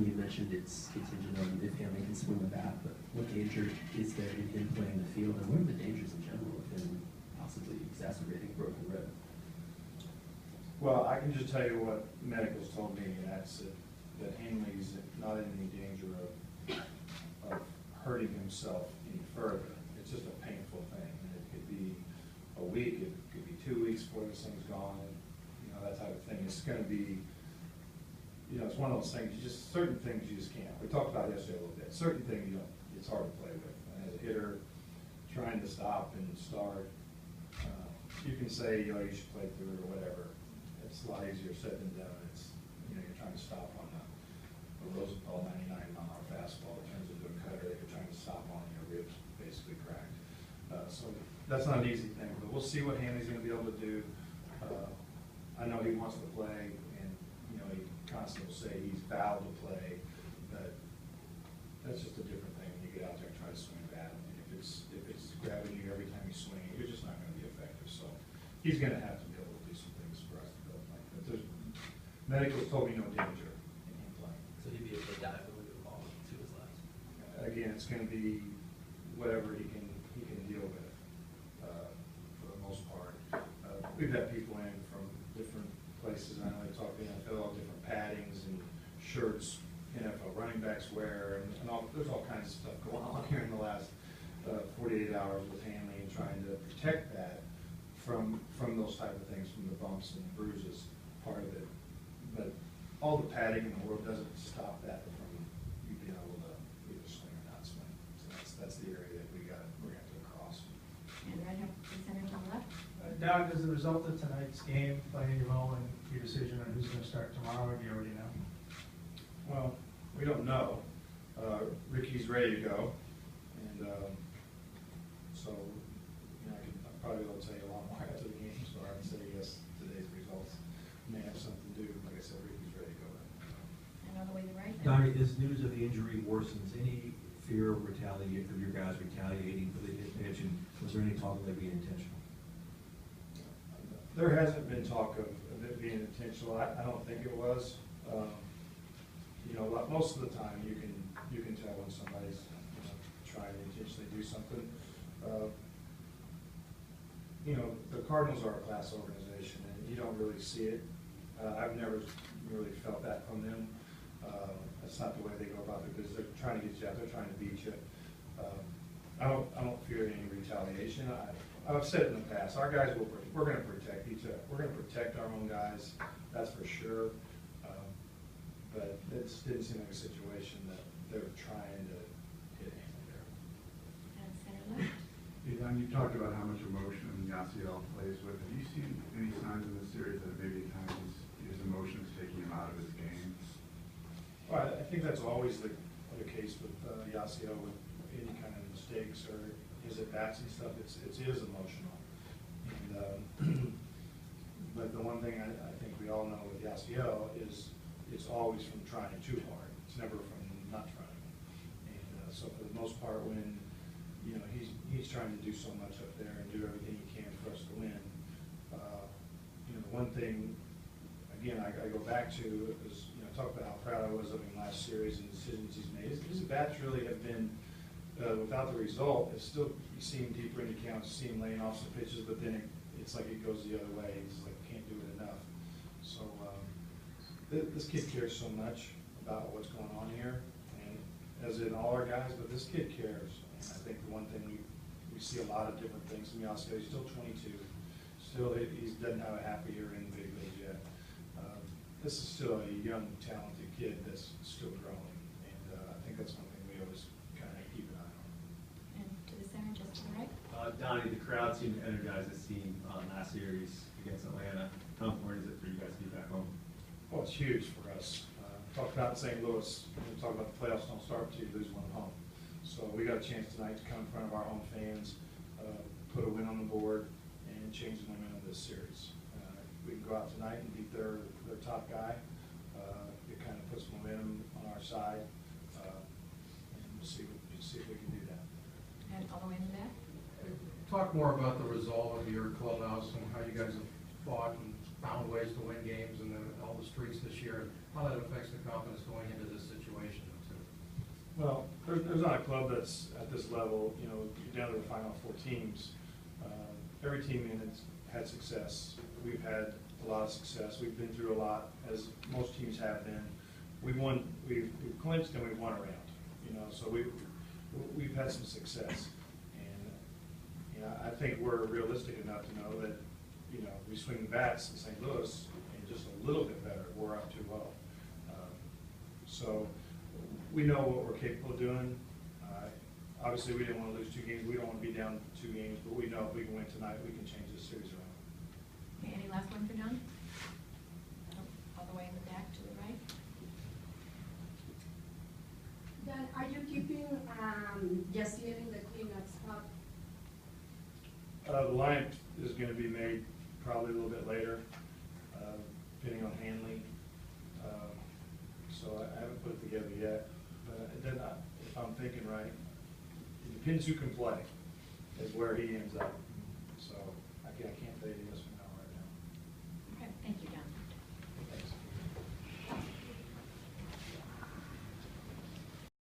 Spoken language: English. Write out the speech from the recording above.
Mattingly, you mentioned it's contingent on if Hanley can swing the bat, but what danger is there in him playing the field, and what are the dangers in general of him possibly exacerbating a broken rib? Well, I can just tell you what medicals told me, and that's that Hanley's not in any danger of hurting himself any further. It's just a painful thing, and it could be a week, it could be 2 weeks before this thing's gone, and that type of thing. It's going to be, it's one of those things. Certain things you just can't. We talked about it yesterday a little bit. Certain things it's hard to play with. And as a hitter, trying to stop and start, you can say you should play through it or whatever. It's a lot easier said than done. It's you're trying to stop on a Rosenthal 99-mile-an-hour fastball that turns into a cutter that you're trying to stop on, and your ribs basically cracked. So that's not an easy thing. But we'll see what Hanley's going to be able to do. I know he wants to play, and he constantly will say he's vowed to play, but that's just a different thing when you get out there and try to swing a bat. And if it's grabbing you every time you swing, you're just not going to be effective. So he's going to have to be able to do some things for us to go like that. There's medicals told me no danger in him playing. So he'd be able to dive a little ball to his left. Again, it's going to be whatever he can deal with for the most part. We've had people in from different places. I know they talk to the NFL, different paddings and shirts NFL running backs wear, and all, there's all kinds of stuff going on here in the last 48 hours with Hanley and trying to protect that from those type of things, from the bumps and bruises part of it. But all the padding in the world doesn't stop that from you being able to either swing or not swing. So that's the area that we're going to have to cross. And right here, the center on the left. Doug, does the result of tonight's game play any role in your decision on who's going to start tomorrow, or do you already know? Well, we don't know. Ricky's ready to go, and so I probably will tell you a lot more after the game, so I would say yes, today's results may have something to do. Like I said, Ricky's ready to go. And all the way to the right. Donnie, as news of the injury worsens, any fear of retaliation, of your guys retaliating for the hit pitch, and was there any talk of that being intentional? There hasn't been talk of it being intentional. I don't think it was. Most of the time you can tell when somebody's trying to intentionally do something. The Cardinals are a class organization, and you don't really see it. I've never really felt that from them. That's not the way they go about their business. They're trying to get you out. They're trying to beat you. I don't fear any retaliation. I've said it in the past. Our guys we're going to protect each other. We're going to protect our own guys. That's for sure. But it didn't seem like a situation that they're trying to hit anything there. And center left. Don, you talked about how much emotion Yasiel plays with. Have you seen any signs in this series that maybe at times his emotions taking him out of his game? Well, I think that's always the case with Yasiel with any kind of mistakes or his at-bats and stuff. It is emotional. And, but the one thing I think we all know with Yasiel is it's always from trying too hard. It's never from not trying. And so for the most part, when he's trying to do so much up there and do everything he can for us to win. One thing, again, I go back to is talk about how proud I was of him last series and decisions he's made. His bats really have been, without the result, it's still, you see him deeper into counts, you see him laying off some pitches, but then it's like it goes the other way. He's like, can't do it enough. So this kid cares so much about what's going on here, and as in all our guys, but this kid cares. And I think the one thing we see a lot of different things from Yasiel. He's still 22. Still, he doesn't have a happy year in the big leagues yet. This is still a young, talented kid that's still growing, and I think that's one thing we always kind of keep an eye on. And to the center, just to the right. Donnie, the crowd seemed to energize this team last series against Atlanta. How important is it for you guys to be back home? Well, it's huge for us. Talked about St. Louis. We talk about the playoffs don't start until you lose one home. So we got a chance tonight to come in front of our home fans, put a win on the board, and change the momentum of this series. We can go out tonight and beat their top guy. It kind of puts momentum on our side, and we'll see if we can do that. And all the way in the back. Talk more about the resolve of your clubhouse and how you guys have fought and found ways to win games and all the streaks this year, and how that affects the confidence going into this situation too. Well, there's not a club that's at this level, you know, down to the final 4 teams. Every team in it's had success. We've had a lot of success. We've been through a lot, as most teams have been. We've clinched and we've won around, you know, so we've had some success. And, you know, I think we're realistic enough to know that, you know, we swing the bats in St. Louis and just a little bit better, we're up 2-0. So we know what we're capable of doing. Obviously, we didn't want to lose 2 games. We don't want to be down 2 games, but we know if we can win tonight, we can change this series around. Okay, any last one for John? All the way in the back to the right. Then are you keeping, Yasiel in the cleanup spot? The line is going to be made probably a little bit later, depending on Hanley. So I haven't put it together yet, but then if I'm thinking right, it depends who can play, is where he ends up.